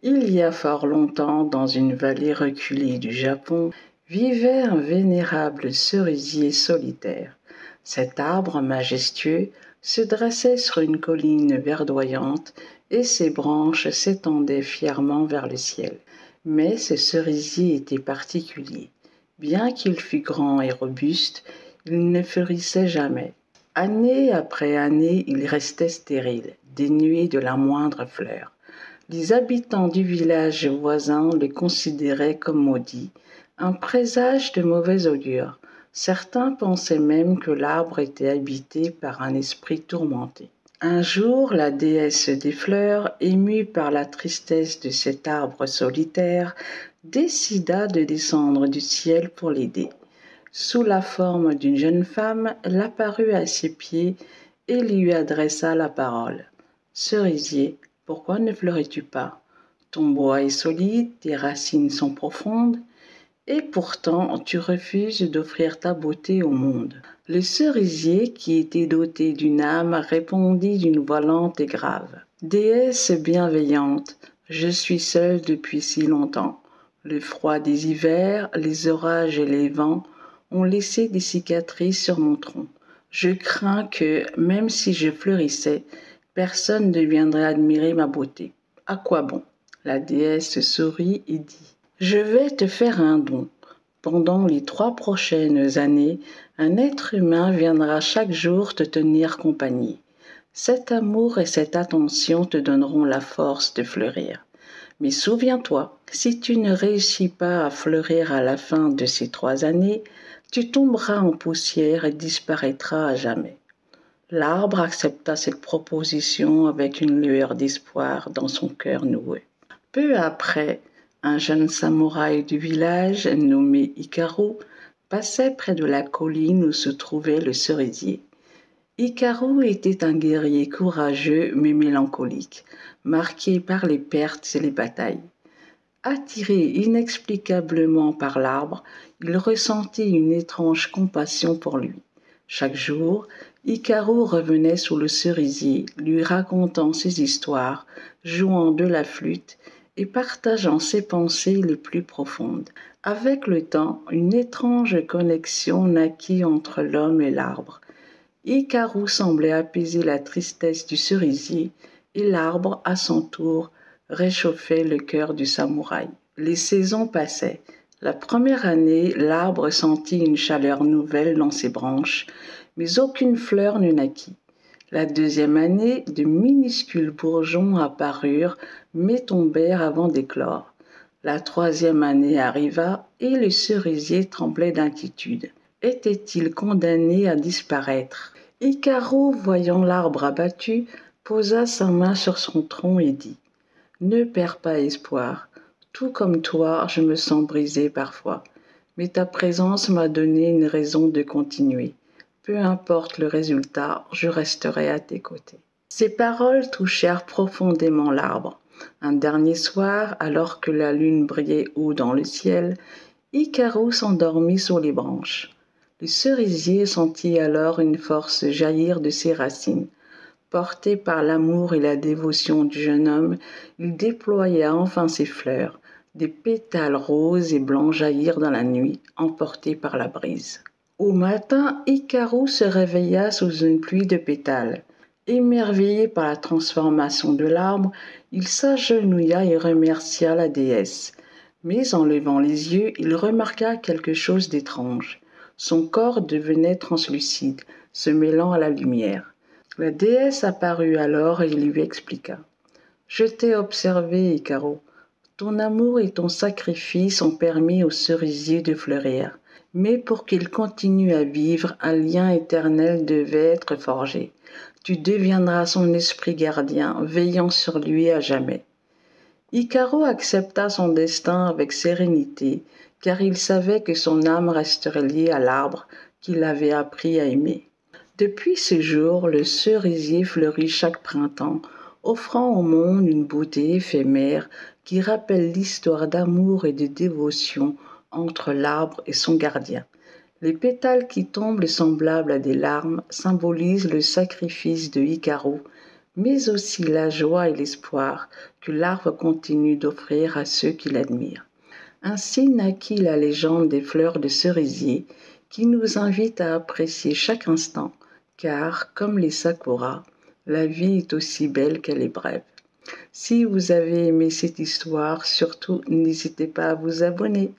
Il y a fort longtemps, dans une vallée reculée du Japon, vivait un vénérable cerisier solitaire. Cet arbre majestueux se dressait sur une colline verdoyante et ses branches s'étendaient fièrement vers le ciel. Mais ce cerisier était particulier. Bien qu'il fût grand et robuste, il ne fleurissait jamais. Année après année, il restait stérile, dénué de la moindre fleur. Les habitants du village voisin le considéraient comme maudit, un présage de mauvais augure. Certains pensaient même que l'arbre était habité par un esprit tourmenté. Un jour, la déesse des fleurs, émue par la tristesse de cet arbre solitaire, décida de descendre du ciel pour l'aider. Sous la forme d'une jeune femme, elle apparut à ses pieds et lui adressa la parole. « Cerisier, pourquoi ne fleuris-tu pas? Ton bois est solide, tes racines sont profondes, et pourtant tu refuses d'offrir ta beauté au monde. » Le cerisier, qui était doté d'une âme, répondit d'une voix lente et grave. « Déesse bienveillante, je suis seul depuis si longtemps. Le froid des hivers, les orages et les vents ont laissé des cicatrices sur mon tronc. Je crains que, même si je fleurissais, personne ne viendrait admirer ma beauté. À quoi bon? » La déesse sourit et dit « Je vais te faire un don. Pendant les 3 prochaines années, un être humain viendra chaque jour te tenir compagnie. Cet amour et cette attention te donneront la force de fleurir. Mais souviens-toi, si tu ne réussis pas à fleurir à la fin de ces 3 années, tu tomberas en poussière et disparaîtras à jamais. » L'arbre accepta cette proposition avec une lueur d'espoir dans son cœur noueux. Peu après, un jeune samouraï du village, nommé Hikaru, passait près de la colline où se trouvait le cerisier. Hikaru était un guerrier courageux mais mélancolique, marqué par les pertes et les batailles. Attiré inexplicablement par l'arbre, il ressentit une étrange compassion pour lui. Chaque jour, Hikaru revenait sous le cerisier, lui racontant ses histoires, jouant de la flûte et partageant ses pensées les plus profondes. Avec le temps, une étrange connexion naquit entre l'homme et l'arbre. Hikaru semblait apaiser la tristesse du cerisier et l'arbre, à son tour, réchauffait le cœur du samouraï. Les saisons passaient. La première année, l'arbre sentit une chaleur nouvelle dans ses branches, mais aucune fleur ne naquit. La deuxième année, de minuscules bourgeons apparurent, mais tombèrent avant d'éclore. La troisième année arriva et le cerisier tremblait d'inquiétude. Était-il condamné à disparaître? Hikaru, voyant l'arbre abattu, posa sa main sur son tronc et dit « Ne perds pas espoir. Tout comme toi, je me sens brisé parfois. Mais ta présence m'a donné une raison de continuer. Peu importe le résultat, je resterai à tes côtés. » Ces paroles touchèrent profondément l'arbre. Un dernier soir, alors que la lune brillait haut dans le ciel, Hikaru s'endormit sur les branches. Le cerisier sentit alors une force jaillir de ses racines. Porté par l'amour et la dévotion du jeune homme, il déploya enfin ses fleurs. Des pétales roses et blancs jaillirent dans la nuit, emportés par la brise. Au matin, Hikaru se réveilla sous une pluie de pétales. Émerveillé par la transformation de l'arbre, il s'agenouilla et remercia la déesse. Mais en levant les yeux, il remarqua quelque chose d'étrange. Son corps devenait translucide, se mêlant à la lumière. La déesse apparut alors et lui expliqua. « Je t'ai observé, Hikaru. Ton amour et ton sacrifice ont permis au cerisier de fleurir. Mais pour qu'il continue à vivre, un lien éternel devait être forgé. Tu deviendras son esprit gardien, veillant sur lui à jamais. » Hikaru accepta son destin avec sérénité, car il savait que son âme resterait liée à l'arbre qu'il avait appris à aimer. Depuis ce jour, le cerisier fleurit chaque printemps, offrant au monde une beauté éphémère qui rappelle l'histoire d'amour et de dévotion entre l'arbre et son gardien. Les pétales qui tombent semblables à des larmes symbolisent le sacrifice de Hikaru, mais aussi la joie et l'espoir que l'arbre continue d'offrir à ceux qui l'admirent. Ainsi naquit la légende des fleurs de cerisier qui nous invite à apprécier chaque instant, car, comme les sakuras, la vie est aussi belle qu'elle est brève. Si vous avez aimé cette histoire, surtout n'hésitez pas à vous abonner.